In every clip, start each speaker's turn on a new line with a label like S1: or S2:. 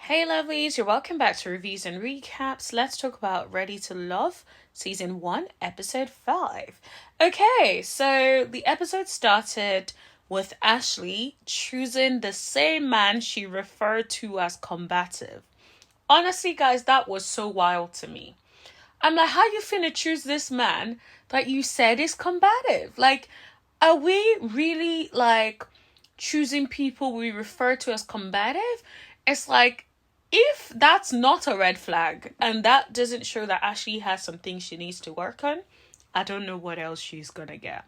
S1: Hey lovelies, you're welcome back to Reviews and Recaps. Let's talk about Ready to Love, Season 1, Episode 5. Okay, so the episode started with Ashley choosing the same man she referred to as combative. Honestly, guys, that was so wild to me. I'm like, how you finna choose this man that you said is combative? Like, are we really choosing people we refer to as combative? It's like, if that's not a red flag and that doesn't show that Ashley has some things she needs to work on, I don't know what else she's gonna get.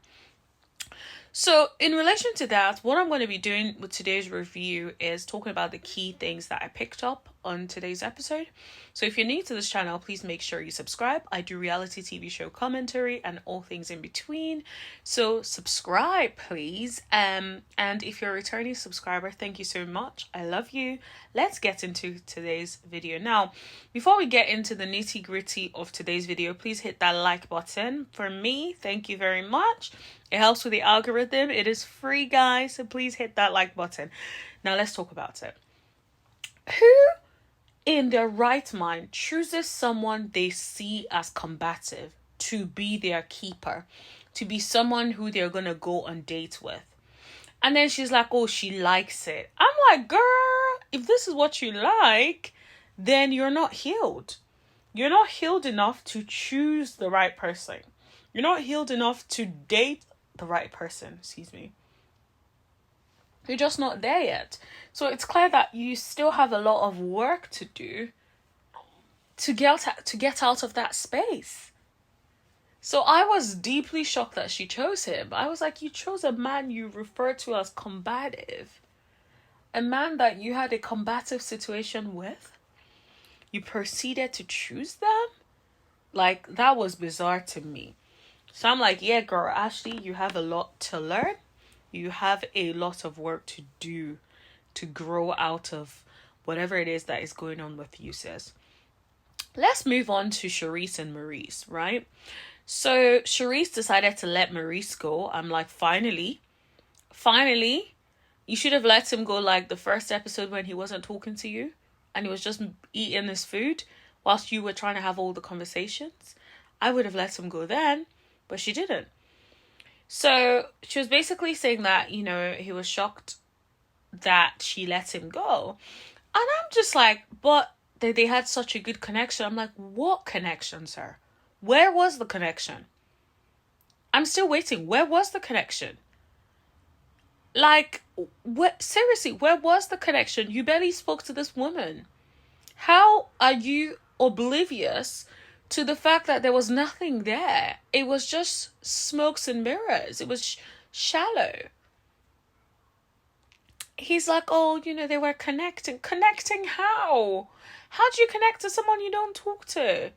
S1: So, in relation to that, what I'm going to be doing with today's review is talking about the key things that I picked up on today's episode. So, if you're new to this channel, please make sure you subscribe. I do reality TV show commentary and all things in between. So, subscribe, please. And if you're a returning subscriber, thank you so much. I love you. Let's get into today's video. Now, before we get into the nitty gritty of today's video, please hit that like button. For me, thank you very much. It helps with the algorithm. It is free, guys, so please hit that like button. Now let's talk about it. Who in their right mind chooses someone they see as combative to be their keeper, to be someone who they're going to go on dates with? And then she's like, oh, she likes it. I'm like, girl, if this is what you like, then you're not healed. You're not healed enough to choose the right person. You're not healed enough to date the right person, You're just not there yet. So it's clear that you still have a lot of work to do to get out of that space. So I was deeply shocked that she chose him. I was like, you chose a man you refer to as combative. A man that you had a combative situation with. You proceeded to choose them? Like, that was bizarre to me. So I'm like, yeah, girl, Ashley, you have a lot to learn. You have a lot of work to do to grow out of whatever it is that is going on with you, sis. Let's move on to Charisse and Maurice, right? So Charisse decided to let Maurice go. I'm like, finally, you should have let him go like the first episode when he wasn't talking to you and he was just eating his food whilst you were trying to have all the conversations. I would have let him go then. But she didn't. So she was basically saying that, he was shocked that she let him go. And I'm just like, but they had such a good connection. I'm like, what connection, sir? Where was the connection? I'm still waiting. Where was the connection? Like, seriously, where was the connection? You barely spoke to this woman. How are you oblivious to the fact that there was nothing there? It was just smokes and mirrors. It was shallow. He's like, oh, they were connecting. Connecting how? How do you connect to someone you don't talk to?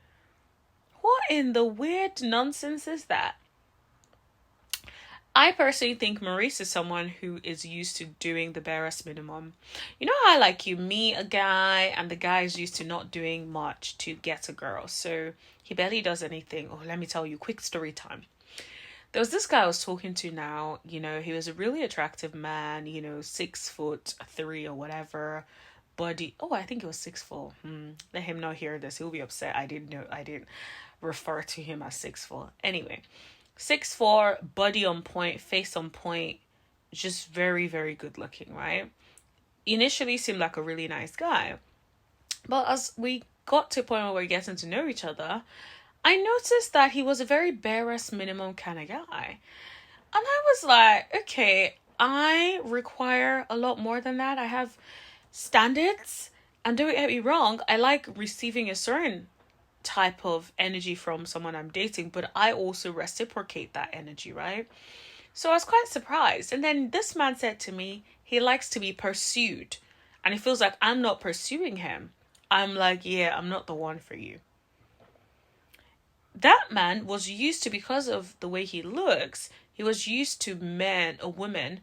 S1: What in the weird nonsense is that? I personally think Maurice is someone who is used to doing the barest minimum. You know how you meet a guy and the guy is used to not doing much to get a girl. So he barely does anything. Oh, let me tell you, quick story time. There was this guy I was talking to now, he was a really attractive man, 6'3" or whatever. Body. Oh, I think it was 6'4". Let him not hear this. He'll be upset. I didn't refer to him as 6'4". Anyway. 6'4", body on point, face on point, just very, very good looking, right? Initially seemed like a really nice guy. But as we got to a point where we're getting to know each other, I noticed that he was a very barest minimum kind of guy. And I was like, okay, I require a lot more than that. I have standards. And don't get me wrong, I like receiving a certain type of energy from someone I'm dating, but I also reciprocate that energy, right? So I was quite surprised. And then this man said to me, he likes to be pursued. And it feels like I'm not pursuing him. I'm like, yeah, I'm not the one for you. That man was used to, because of the way he looks, he was used to a woman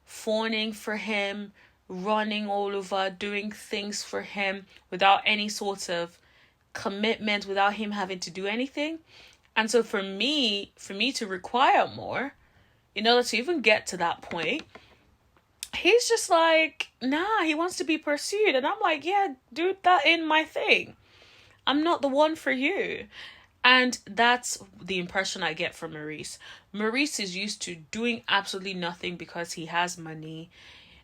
S1: fawning for him, running all over, doing things for him without any sort of commitment, without him having to do anything. And so for me to require more, in order to even get to that point, he's just like, nah, he wants to be pursued. And I'm like, yeah, dude, that ain't my thing. I'm not the one for you. And that's the impression I get from Maurice. Maurice is used to doing absolutely nothing because he has money,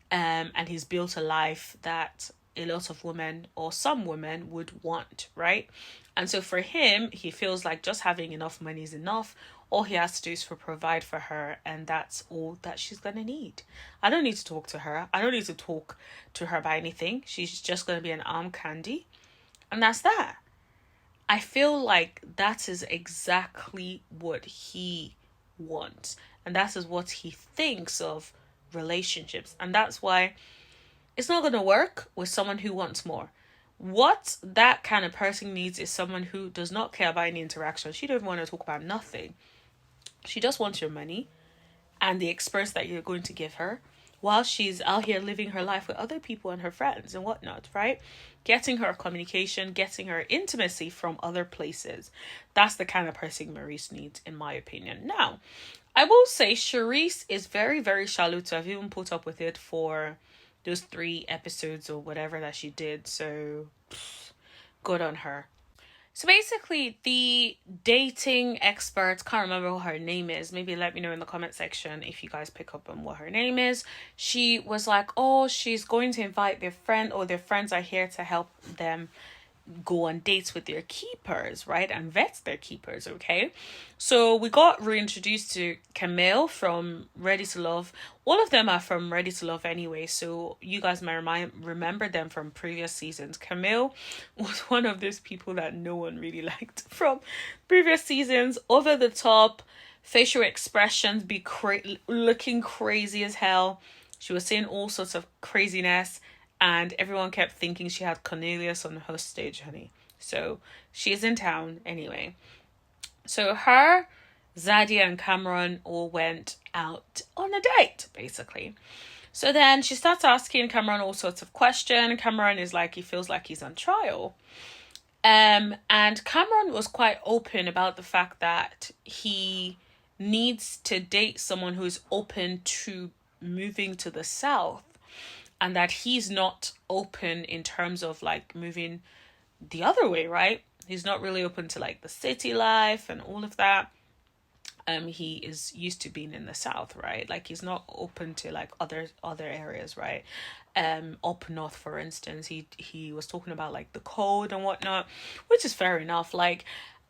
S1: and he's built a life that a lot of women or some women would want, right? And so for him, he feels like just having enough money is enough. All he has to do is to provide for her, and that's all that she's gonna need. I don't need to talk to her. I don't need to talk to her about anything. She's just gonna be an arm candy, and that's that. I feel like that is exactly what he wants. And that is what he thinks of relationships. And that's why it's not going to work with someone who wants more. What that kind of person needs is someone who does not care about any interaction. She doesn't want to talk about nothing. She just wants your money and the experience that you're going to give her while she's out here living her life with other people and her friends and whatnot, right? Getting her communication, getting her intimacy from other places. That's the kind of person Maurice needs, in my opinion. Now, I will say Charisse is very, very shallow to have even put up with it for those 3 episodes or whatever that she did. So, good on her. So basically, the dating expert, can't remember what her name is. Maybe let me know in the comment section if you guys pick up on what her name is. She was like, oh, she's going to invite their friend, or their friends are here to help them go on dates with their keepers, right? And vet their keepers, okay? So we got reintroduced to Camille from Ready to Love. All of them are from Ready to Love anyway, so you guys might remember them from previous seasons. Camille was one of those people that no one really liked from previous seasons. Over the top, facial expressions, looking crazy as hell. She was saying all sorts of craziness, and everyone kept thinking she had Cornelius on her stage, honey. So she's in town anyway. So her, Zadia, and Cameron all went out on a date, basically. So then she starts asking Cameron all sorts of questions. Cameron is like, he feels like he's on trial. And Cameron was quite open about the fact that he needs to date someone who is open to moving to the South, and that he's not open in terms of like moving the other way, right? He's not really open to like the city life and all of that. He is used to being in the South, right? Like he's not open to like other areas, right? Up north, for instance, he was talking about like the cold and whatnot, which is fair enough. Like,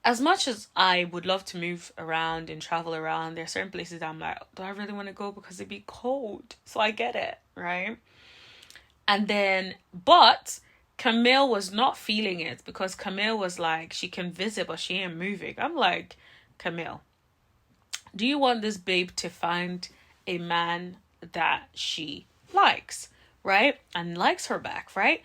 S1: as much as I would love to move around and travel around, there are certain places that I'm like, do I really want to go because it'd be cold? So I get it, right? And then, but Camille was not feeling it, because Camille was like, she can visit, but she ain't moving. I'm like, Camille, do you want this babe to find a man that she likes, right? And likes her back, right?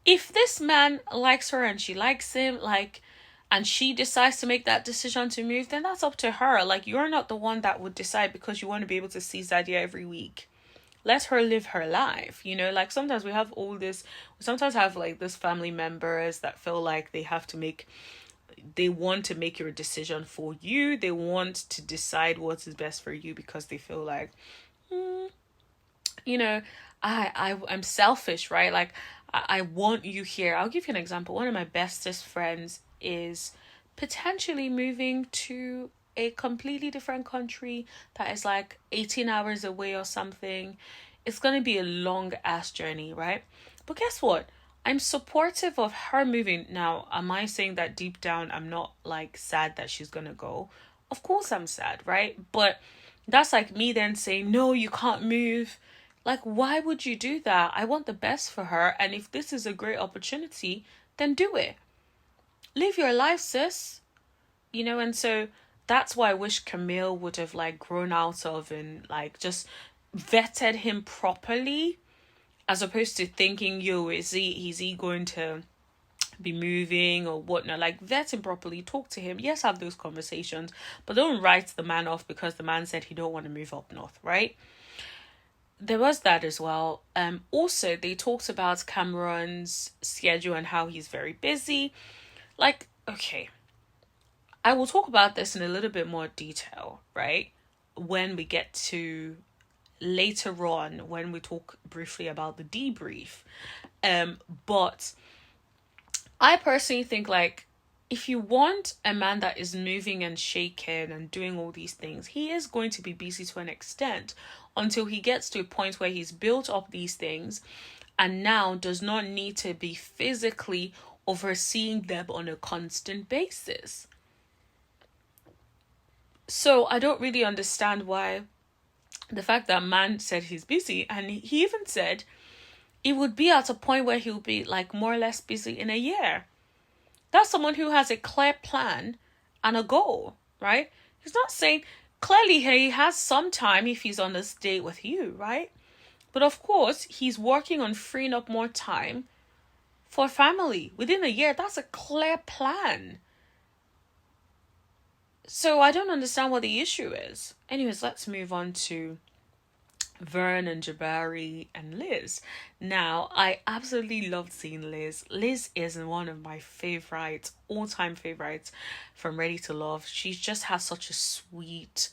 S1: If this man likes her and she likes him, like, and she decides to make that decision to move, then that's up to her. Like, you're not the one that would decide because you want to be able to see Zadia every week. Let her live her life, you know? Like, sometimes we have all this, we sometimes have like this family members that feel like they want to make your decision for you. They want to decide what is best for you because they feel like, you know, I'm selfish, right? Like, I want you here. I'll give you an example. One of my bestest friends is potentially moving to a completely different country that is like 18 hours away or something. It's going to be a long ass journey, right? But guess what? I'm supportive of her moving. Now, am I saying that deep down I'm not like sad that she's going to go? Of course I'm sad, right? But that's like me then saying, no, you can't move. Like, why would you do that? I want the best for her. And if this is a great opportunity, then do it. Live your life, sis. You know, and so that's why I wish Camille would have like grown out of and like just vetted him properly, as opposed to thinking, yo, is he going to be moving or whatnot? Like, vet him properly, talk to him. Yes, have those conversations, but don't write the man off because the man said he don't want to move up north, right? There was that as well. Also, they talked about Cameron's schedule and how he's very busy. Like, okay, I will talk about this in a little bit more detail, right? When we get to later on when we talk briefly about the debrief. But I personally think, like, if you want a man that is moving and shaking and doing all these things, he is going to be busy to an extent until he gets to a point where he's built up these things and now does not need to be physically overseeing them on a constant basis. So I don't really understand why the fact that man said he's busy, and he even said it would be at a point where he'll be like more or less busy in a year. That's someone who has a clear plan and a goal, right? He's not saying, clearly he has some time if he's on this date with you, right? But of course, he's working on freeing up more time for family within a year. That's a clear plan. So I don't understand what the issue is. Anyways, let's move on to Vern and Jabari and Liz. Now, I absolutely loved seeing Liz. Liz is one of my favorites, all-time favorites from Ready to Love. She just has such a sweet,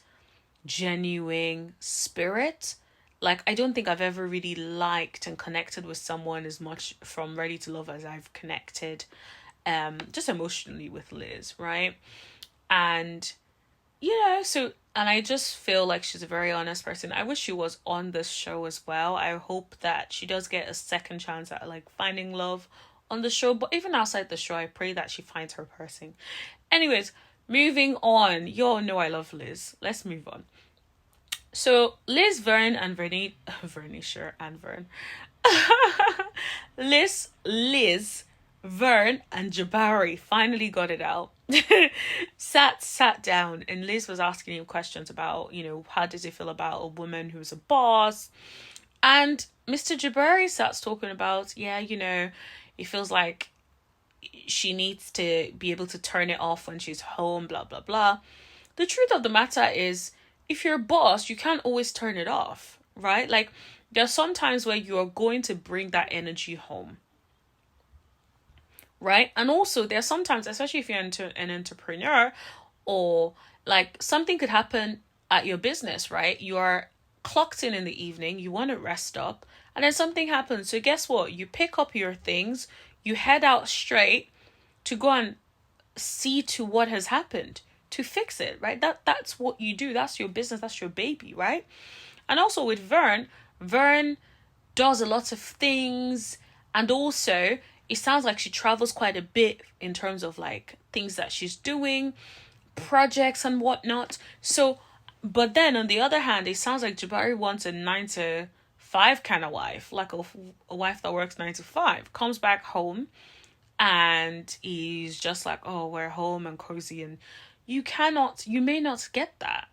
S1: genuine spirit. Like, I don't think I've ever really liked and connected with someone as much from Ready to Love as I've connected just emotionally with Liz, right? And and I just feel like she's a very honest person. I wish she was on this show as well. I hope that she does get a second chance at like finding love on the show. But even outside the show, I pray that she finds her person. Anyways, moving on. You all know I love Liz. Let's move on. So Liz, Vern, and Vern. Liz, Vern, and Jabari finally got it out. sat down, and Liz was asking him questions about, how does he feel about a woman who's a boss? And Mr. Jabari starts talking about, he feels like she needs to be able to turn it off when she's home, blah, blah, blah. The truth of the matter is, if you're a boss, you can't always turn it off, right? Like, there are some times where you're going to bring that energy home, right? And also, there are sometimes, especially if you're an entrepreneur, or like something could happen at your business, right? You are clocked in the evening, you want to rest up, and then something happens. So guess what? You pick up your things, you head out straight to go and see to what has happened, to fix it, right? That's what you do. That's your business. That's your baby, right? And also with Vern does a lot of things, and also it sounds like she travels quite a bit in terms of like things that she's doing, projects and whatnot. So, but then on the other hand, it sounds like Jabari wants a 9 to 5 kind of wife, like a wife that works 9 to 5, comes back home, and he's just like, oh, we're home and cozy, and you may not get that.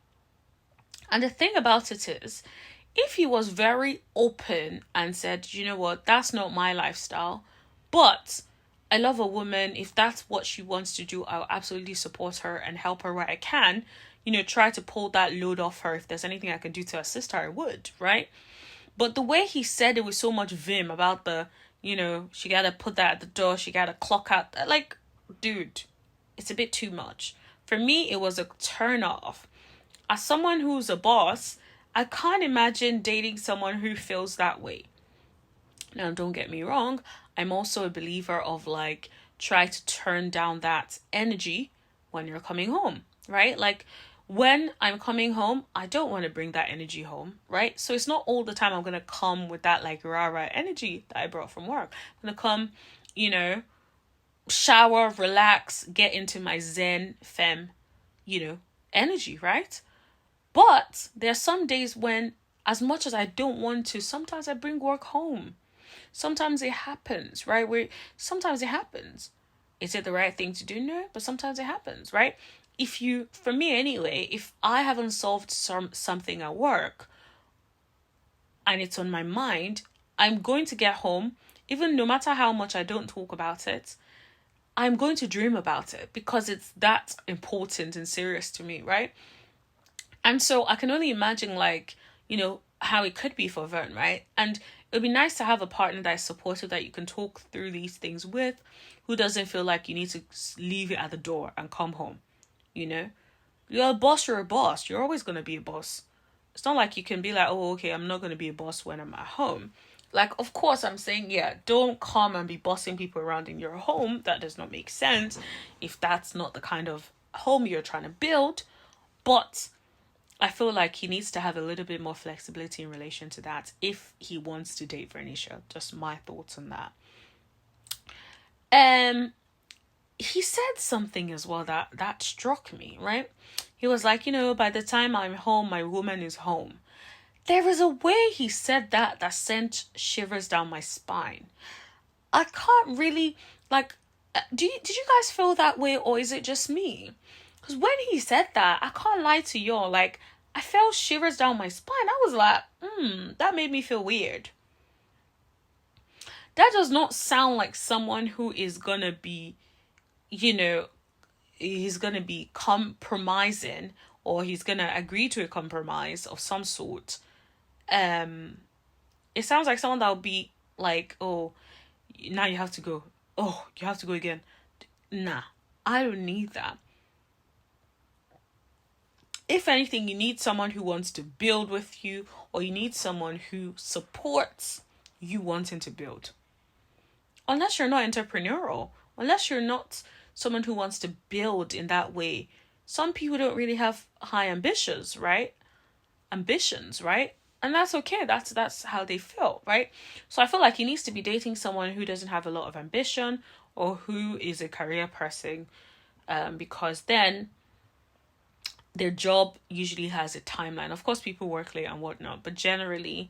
S1: And the thing about it is, if he was very open and said, you know what, that's not my lifestyle, but I love a woman, if that's what she wants to do, I'll absolutely support her and help her where I can, try to pull that load off her. If there's anything I can do to assist her, I would, right? But the way he said it with so much vim about the, she gotta put that at the door, she gotta clock out, like, dude, it's a bit too much. For me, it was a turn off. As someone who's a boss, I can't imagine dating someone who feels that way. Now, don't get me wrong. I'm also a believer of like, try to turn down that energy when you're coming home, right? Like, when I'm coming home, I don't want to bring that energy home, right? So it's not all the time I'm going to come with that like rah-rah energy that I brought from work. I'm going to come, shower, relax, get into my zen femme, energy, right? But there are some days when, as much as I don't want to, sometimes I bring work home. Sometimes it happens, right? Sometimes it happens. Is it the right thing to do? No, but sometimes it happens, right? For me anyway, if I haven't solved something at work and it's on my mind, I'm going to get home, even no matter how much I don't talk about it, I'm going to dream about it because it's that important and serious to me, right? And so I can only imagine like, how it could be for Vern, right? And it would be nice to have a partner that is supportive, that you can talk through these things with, who doesn't feel like you need to leave it at the door and come home, You're a boss, you're a boss. You're always going to be a boss. It's not like you can be like, oh, okay, I'm not going to be a boss when I'm at home. Like, of course, I'm saying, yeah, don't come and be bossing people around in your home. That does not make sense if that's not the kind of home you're trying to build. But I feel like he needs to have a little bit more flexibility in relation to that if he wants to date Vernicia. Just my thoughts on that. He said something as well that struck me, right? He was like, by the time I'm home, my woman is home. There is a way he said that sent shivers down my spine. I can't really, like, did you guys feel that way, or is it just me? Because when he said that, I can't lie to y'all, like, I felt shivers down my spine. I was like, that made me feel weird. That does not sound like someone who is gonna be, he's gonna be compromising, or he's gonna agree to a compromise of some sort. It sounds like someone that would be like, oh, now you have to go. Oh, you have to go again. Nah, I don't need that. If anything, you need someone who wants to build with you, or you need someone who supports you wanting to build. Unless you're not entrepreneurial, unless you're not someone who wants to build in that way. Some people don't really have high ambitions, right? And that's okay. That's how they feel, right? So I feel like he needs to be dating someone who doesn't have a lot of ambition, or who is a career person, because then their job usually has a timeline. Of course, people work late and whatnot, but generally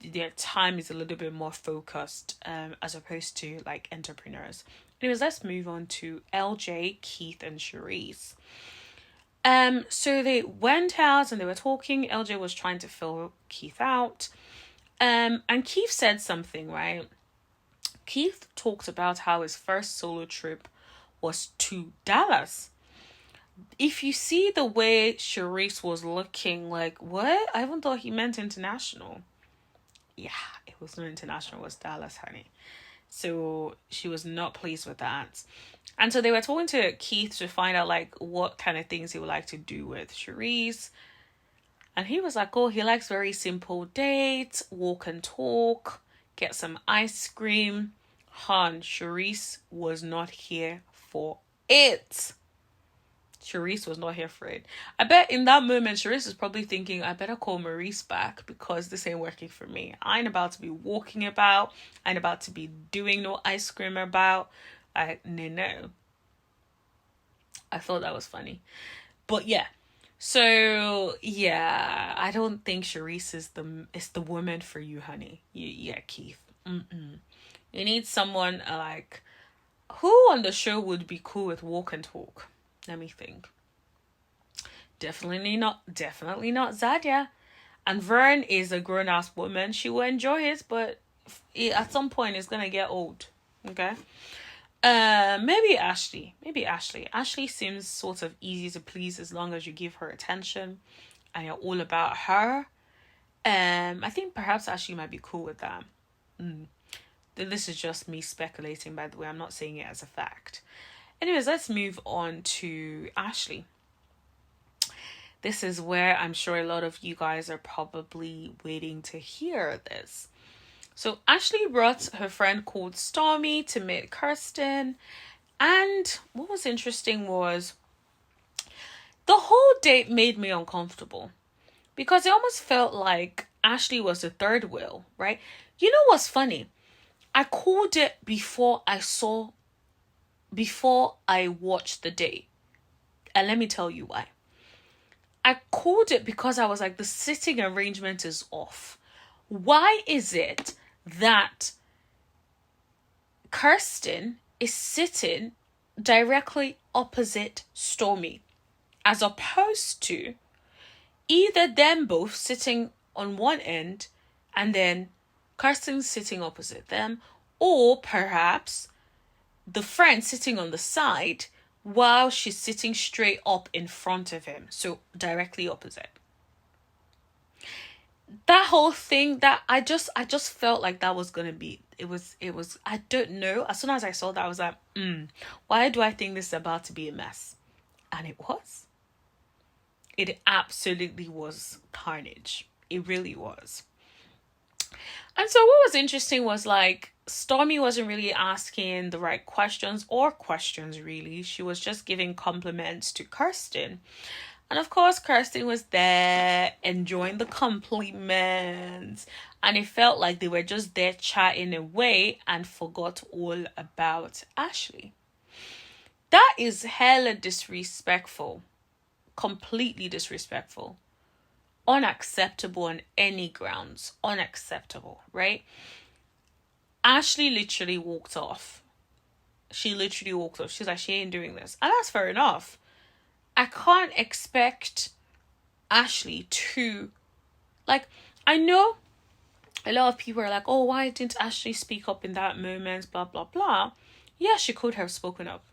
S1: their time is a little bit more focused, as opposed to like entrepreneurs. Anyways, let's move on to LJ, Keith, and Charisse. So they went out and they were talking. LJ was trying to fill Keith out. And Keith said something, right? Keith talked about how his first solo trip was to Dallas. If you see the way Charisse was looking, like, what? I even thought he meant international. Yeah, it was not international, it was Dallas, honey. So she was not pleased with that. And so they were talking to Keith to find out like what kind of things he would like to do with Charisse. And he was like, oh, he likes very simple dates, walk and talk, get some ice cream. Charisse was not here for it. Charisse was not here for it. I bet in that moment, Charisse is probably thinking, I better call Maurice back because this ain't working for me. I ain't about to be walking about. I ain't about to be doing no ice cream about. No. I thought that was funny. But yeah. So, yeah. I don't think Charisse is the woman for you, honey. Keith. You need someone like... Who on the show would be cool with walk and talk? Let me think. Definitely not Zadia. And Vern is a grown-ass woman. She will enjoy it, but at some point it's gonna get old. Okay? Maybe Ashley. Ashley seems sort of easy to please as long as you give her attention and you're all about her. I think perhaps Ashley might be cool with that. This is just me speculating, by the way. I'm not saying it as a fact. Anyways, let's move on to Ashley. This is where I'm sure a lot of you guys are probably waiting to hear this. So Ashley brought her friend called Stormi to meet Kirsten. And what was interesting was the whole date made me uncomfortable. Because it almost felt like Ashley was the third wheel, right? You know what's funny? I called it before I watched the date. And let me tell you why. I called it because I was like, the sitting arrangement is off. Why is it that Kirsten is sitting directly opposite Stormi, as opposed to either them both sitting on one end and then Kirsten sitting opposite them, or perhaps the friend sitting on the side while she's sitting straight up in front of him, so directly opposite. That whole thing, that I just felt like that was gonna be, it was I don't know, as soon as I saw that I was like, why do I think this is about to be a mess? And it it absolutely was carnage. It really was. And so what was interesting was like Stormi wasn't really asking the right questions or questions really. She was just giving compliments to Kirsten. And of course, Kirsten was there enjoying the compliments. And it felt like they were just there chatting away and forgot all about Ashley. That is hella disrespectful. Completely disrespectful. Unacceptable on any grounds. Unacceptable, right? Ashley literally walked off. She literally walked off. She's like, she ain't doing this. And that's fair enough. I can't expect Ashley to, like, I know a lot of people are like, oh, why didn't Ashley speak up in that moment, blah, blah, blah. Yeah, she could have spoken up.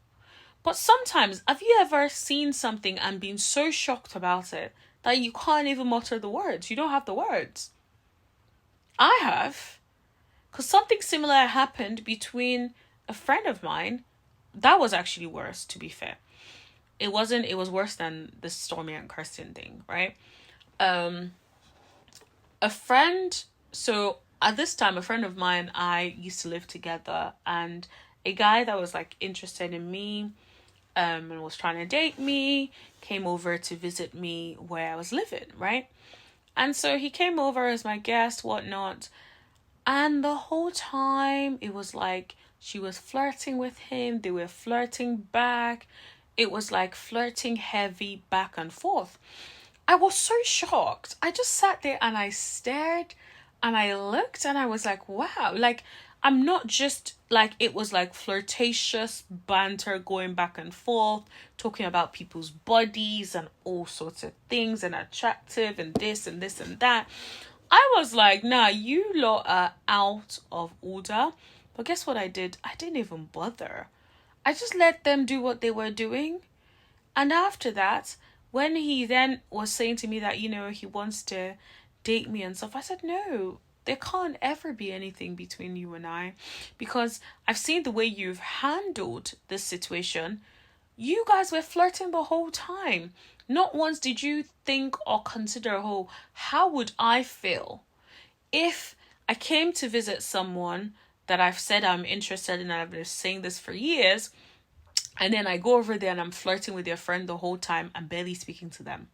S1: But sometimes, have you ever seen something and been so shocked about it that you can't even mutter the words? You don't have the words. I have. Because something similar happened between a friend of mine. That was actually worse, to be fair. It was worse than the Stormi and Kirsten thing, right? A friend, so at this time, a friend of mine, I used to live together, and a guy that was like interested in me, and was trying to date me, came over to visit me where I was living, right? And so he came over as my guest, whatnot, and the whole time it was like she was flirting with him, they were flirting back. It was like flirting heavy back and forth. I was so shocked. I just sat there and I stared and I looked and I was like, wow. Like, I'm not just like, it was like flirtatious banter going back and forth, talking about people's bodies and all sorts of things and attractive and this and this and that. I was like, nah, you lot are out of order. But guess what I did? I didn't even bother. I just let them do what they were doing. And after that, when he then was saying to me that, you know, he wants to date me and stuff, I said, no, there can't ever be anything between you and I. Because I've seen the way you've handled this situation. You guys were flirting the whole time. Not once did you think or consider, oh, how would I feel if I came to visit someone that I've said I'm interested in and I've been saying this for years, and then I go over there and I'm flirting with their friend the whole time and barely speaking to them?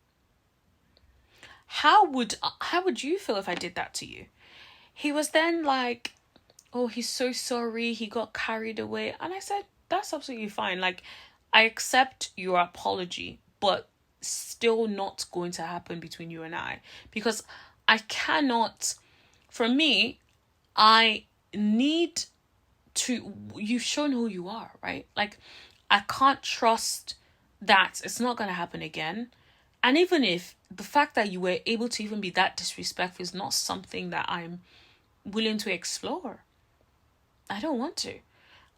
S1: How would you feel if I did that to you? He was then like, oh, he's so sorry, he got carried away. And I said, that's absolutely fine. Like, I accept your apology, but still not going to happen between you and I. Because I cannot, for me, I need to, you've shown who you are, right? Like, I can't trust that it's not going to happen again. And even if the fact that you were able to even be that disrespectful is not something that I'm willing to explore, I don't want to.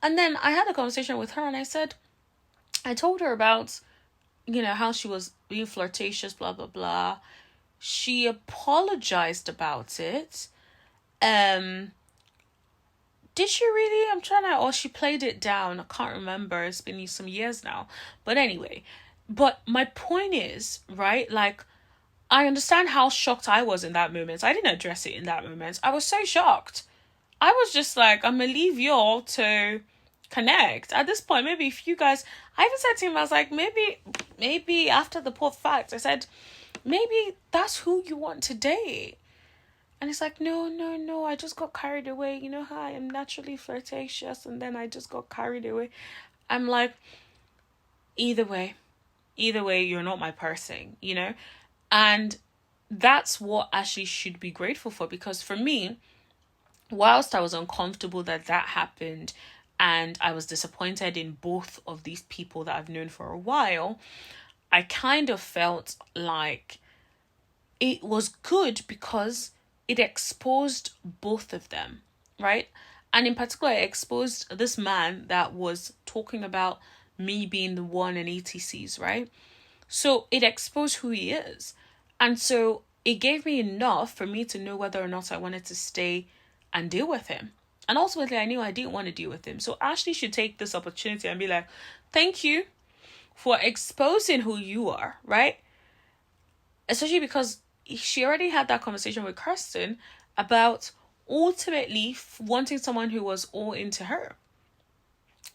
S1: And then I had a conversation with her and I told her about, you know, how she was being flirtatious, blah, blah, blah. She apologized about it. Did she really? Or she played it down. I can't remember. It's been some years now. But anyway, but my point is, right, like, I understand how shocked I was in that moment. I didn't address it in that moment. I was so shocked. I was just like, I'm going to leave y'all to connect. At this point, maybe if you guys, I even said to him, I was like, maybe after the poor fact, I said, maybe that's who you want to date. And he's like, no, I just got carried away. You know how I am naturally flirtatious and then I just got carried away. I'm like, either way, you're not my person, you know? And that's what Ashley should be grateful for. Because for me, whilst I was uncomfortable that happened and I was disappointed in both of these people that I've known for a while, I kind of felt like it was good because it exposed both of them, right? And in particular, it exposed this man that was talking about me being the one and ETCs, right? So it exposed who he is. And so it gave me enough for me to know whether or not I wanted to stay and deal with him. And ultimately, I knew I didn't want to deal with him. So Ashley should take this opportunity and be like, thank you for exposing who you are, right? especially because she already had that conversation with Kirsten about ultimately wanting someone who was all into her.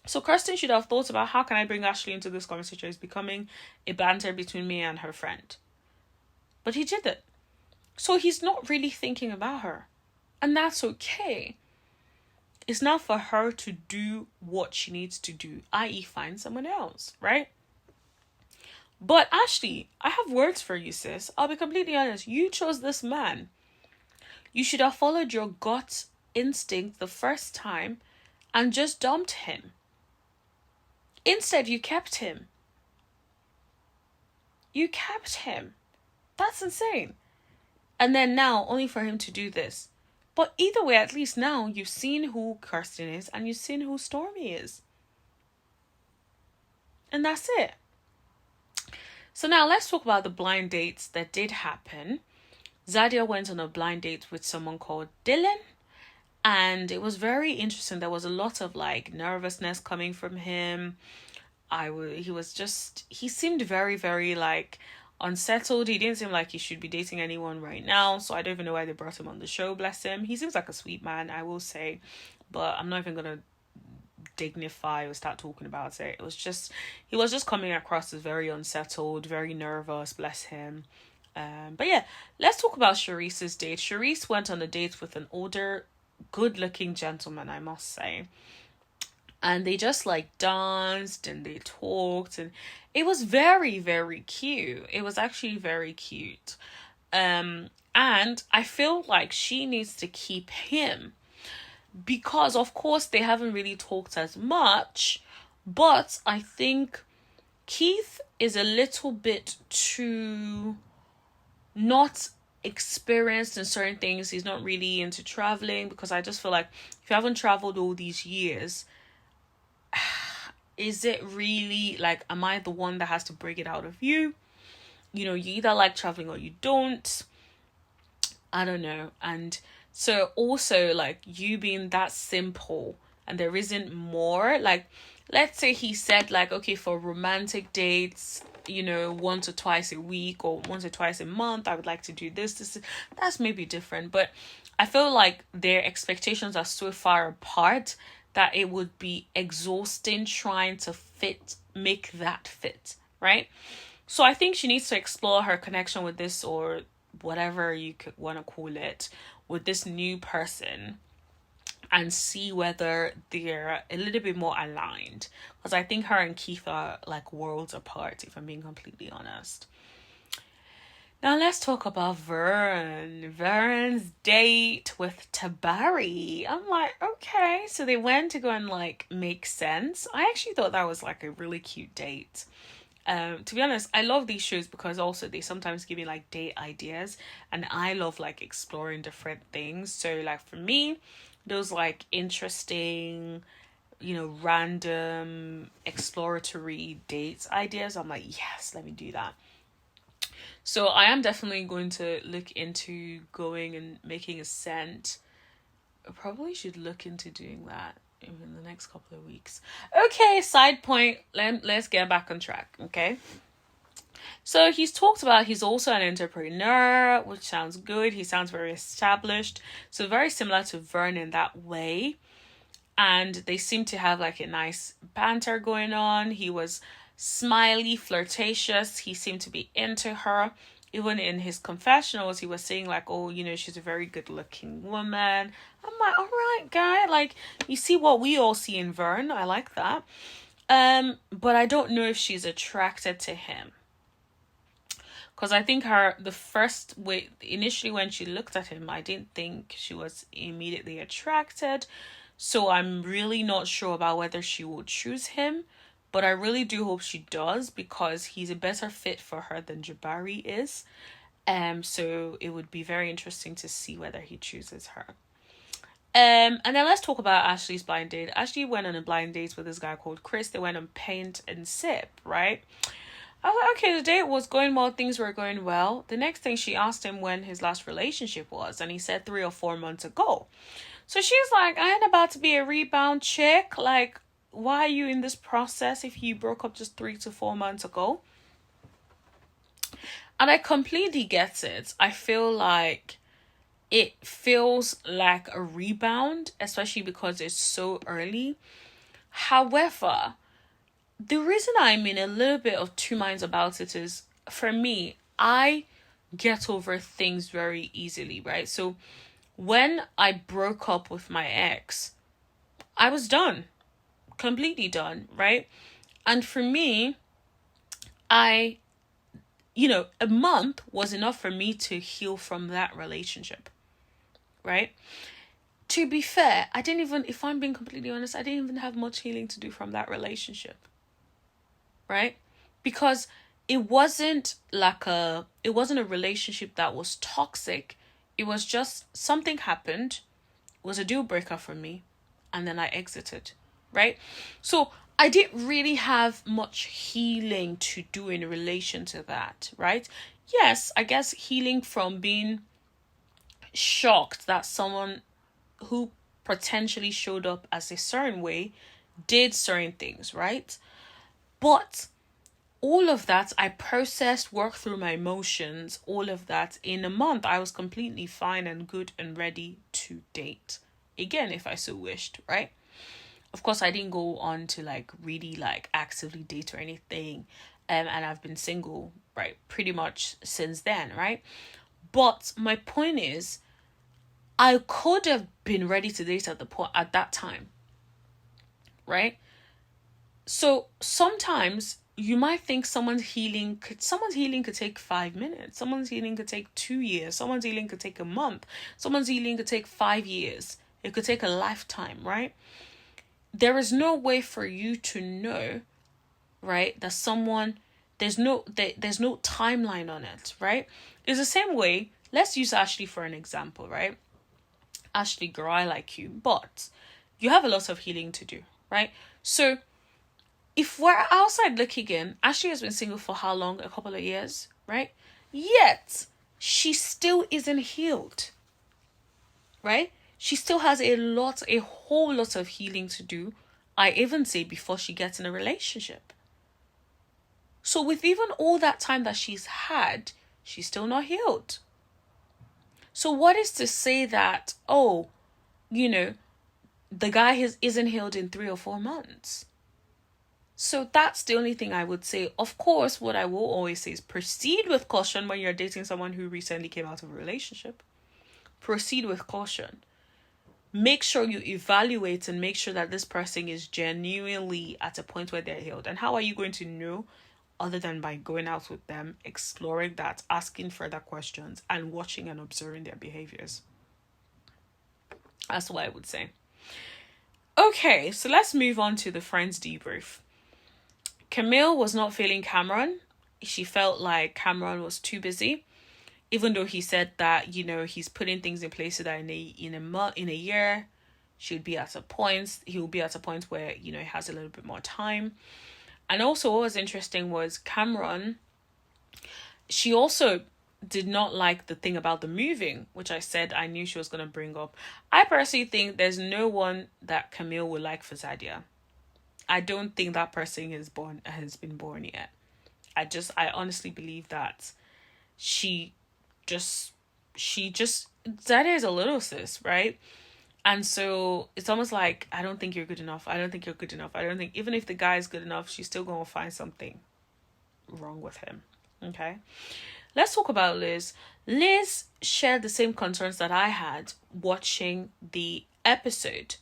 S1: So Kirsten should have thought about, how can I bring Ashley into this conversation? It's becoming a banter between me and her friend. But he didn't. So he's not really thinking about her. And that's okay. It's now for her to do what she needs to do, i.e. find someone else, right? But Ashley, I have words for you, sis. I'll be completely honest. You chose this man. You should have followed your gut instinct the first time and just dumped him. Instead, you kept him. You kept him. That's insane. And then now, only for him to do this. But either way, at least now you've seen who Kirsten is and you've seen who Stormi is. And that's it. So now let's talk about the blind dates that did happen. Zadia went on a blind date with someone called Dylan. And it was very interesting. There was a lot of like nervousness coming from him. He seemed very, very like unsettled. He didn't seem like he should be dating anyone right now. So I don't even know why they brought him on the show, bless him. He seems like a sweet man, I will say. But I'm not even going to dignify or start talking about it. He was just coming across as very unsettled, very nervous, bless him. But yeah, let's talk about Charisse's date. Charisse went on a date with an older, good-looking gentleman, I must say. And they just like danced and they talked, and it was very, very cute. It was actually very cute. And I feel like she needs to keep him, because of course they haven't really talked as much, but I think Keith is a little bit too not experienced in certain things. He's not really into traveling, because I just feel like if you haven't traveled all these years, is it really like, am I the one that has to bring it out of you? You either like traveling or you don't. I don't know. And so also like you being that simple and there isn't more, like let's say he said like, okay, for romantic dates, once or twice a week or once or twice a month, I would like to do this. That's maybe different. But I feel like their expectations are so far apart that it would be exhausting trying to make that fit, right? So I think she needs to explore her connection with this, or whatever you could want to call it, with this new person, and see whether they're a little bit more aligned. Because I think her and Keith are like worlds apart, if I'm being completely honest. Now let's talk about Vern's date with Tabari. I'm like, okay, so they went to go and like make sense. I actually thought that was like a really cute date. To be honest, I love these shows because also they sometimes give me like date ideas, and I love like exploring different things. So like for me, those like interesting, random exploratory dates ideas, I'm like, yes, let me do that. So I am definitely going to look into going and making a scent. I probably should look into doing that in the next couple of weeks. Okay, side point. Let's get back on track, okay? So he's talked about he's also an entrepreneur, which sounds good. He sounds very established. So very similar to Vern in that way. And they seem to have like a nice banter going on. He was smiley, flirtatious. He seemed to be into her. Even in his confessionals, he was saying like, oh, she's a very good looking woman. I'm like, all right, guy. Like, you see what we all see in Vern. I like that. But I don't know if she's attracted to him. Because I think initially when she looked at him, I didn't think she was immediately attracted. So I'm really not sure about whether she will choose him. But I really do hope she does, because he's a better fit for her than Jabari is. So it would be very interesting to see whether he chooses her. And then let's talk about Ashley's blind date. Ashley went on a blind date with this guy called Chris. They went on paint and sip, right? I was like, okay, the date was going well. Things were going well. The next thing, she asked him when his last relationship was. And he said 3 or 4 months ago. So she's like, I ain't about to be a rebound chick. Like, why are you in this process if you broke up just 3 to 4 months ago? And I completely get it. I feel like it feels like a rebound, especially because it's so early. However, the reason I'm in a little bit of two minds about it is, for me, I get over things very easily, right? So when I broke up with my ex, I was done, completely done, right? And for me, I, a month was enough for me to heal from that relationship, right? To be fair, I didn't even, if I'm being completely honest, I didn't even have much healing to do from that relationship, right? Because it wasn't a relationship that was toxic. It was just something happened, was a deal breaker for me, and then I exited, right? So I didn't really have much healing to do in relation to that, right? Yes, I guess healing from being shocked that someone who potentially showed up as a certain way did certain things, right? But all of that, I processed, worked through my emotions, all of that. In a month, I was completely fine and good and ready to date. Again, if I so wished, right? Of course, I didn't go on to like really like actively date or anything. And I've been single, right, pretty much since then, right? But my point is, I could have been ready to date at that time, right? So sometimes you might think someone's healing could take 5 minutes, someone's healing could take 2 years, someone's healing could take a month, someone's healing could take 5 years, it could take a lifetime, right? There is no way for you to know, right, that someone, there's no timeline on it, right? It's the same way, let's use Ashley for an example, right? Ashley, girl, I like you, but you have a lot of healing to do, right? So if we're outside looking in, Ashley has been single for how long? A couple of years, right? Yet, she still isn't healed, right? She still has a whole lot of healing to do. I even say before she gets in a relationship. So with even all that time that she's had, she's still not healed. So what is to say that, the guy isn't healed in 3 or 4 months? So that's the only thing I would say. Of course, what I will always say is proceed with caution when you're dating someone who recently came out of a relationship. Proceed with caution. Make sure you evaluate and make sure that this person is genuinely at a point where they're healed. And how are you going to know? Other than by going out with them, exploring that, asking further questions, and watching and observing their behaviors. That's what I would say. Okay, so let's move on to the friends debrief. Camille was not feeling Cameron. She felt like Cameron was too busy, even though he said that, he's putting things in place so that in a year, he will be at a point where, he has a little bit more time. And also what was interesting was Cameron, she also did not like the thing about the moving, which I said I knew she was going to bring up. I personally think there's no one that Camille would like for Zadia. I don't think that person has been born yet. I honestly believe that she just Zadia is a little sis, right? And so it's almost like, I don't think you're good enough. I don't think you're good enough. I don't think, even if the guy is good enough, she's still going to find something wrong with him. Okay. Let's talk about Liz. Liz shared the same concerns that I had watching the episode.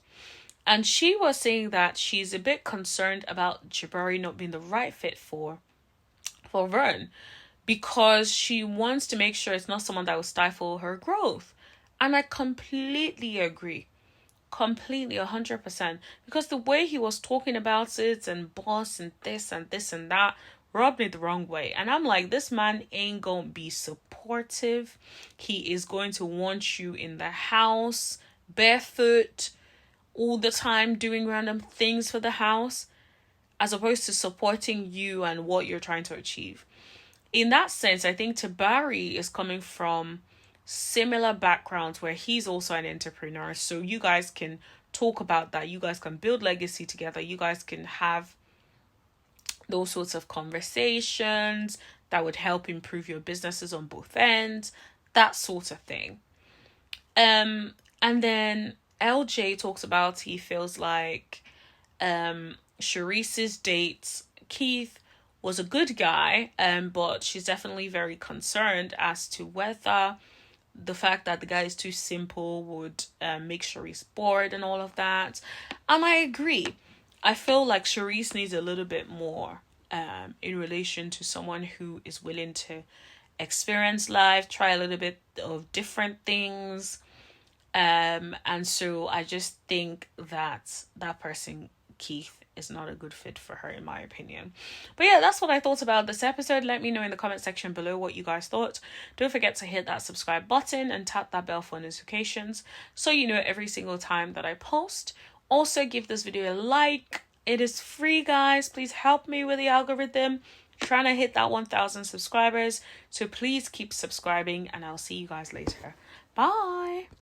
S1: And she was saying that she's a bit concerned about Jabari not being the right fit for Vern, because she wants to make sure it's not someone that will stifle her growth. And I completely agree. Completely, 100%. Because the way he was talking about it and boss and this and this and that rubbed me the wrong way. And I'm like, this man ain't gonna be supportive. He is going to want you in the house, barefoot, all the time, doing random things for the house, as opposed to supporting you and what you're trying to achieve. In that sense, I think Tabari is coming from similar backgrounds where he's also an entrepreneur. So you guys can talk about that. You guys can build legacy together. You guys can have those sorts of conversations, that would help improve your businesses on both ends, that sort of thing. And then LJ talks about he feels like Sharice's date, Keith, was a good guy, but she's definitely very concerned as to whether the fact that the guy is too simple would make Sharice bored and all of that. And I agree. I feel like Sharice needs a little bit more in relation to someone who is willing to experience life, try a little bit of different things. And so I just think that that person, Keith, is not a good fit for her, in my opinion. But yeah, that's what I thought about this episode. Let me know in the comment section below what you guys thought. Don't forget to hit that subscribe button and tap that bell for notifications so you know every single time that I post. Also, give this video a like. It is free, guys. Please help me with the algorithm. Trying to hit that 1,000 subscribers. So please keep subscribing and I'll see you guys later. Bye.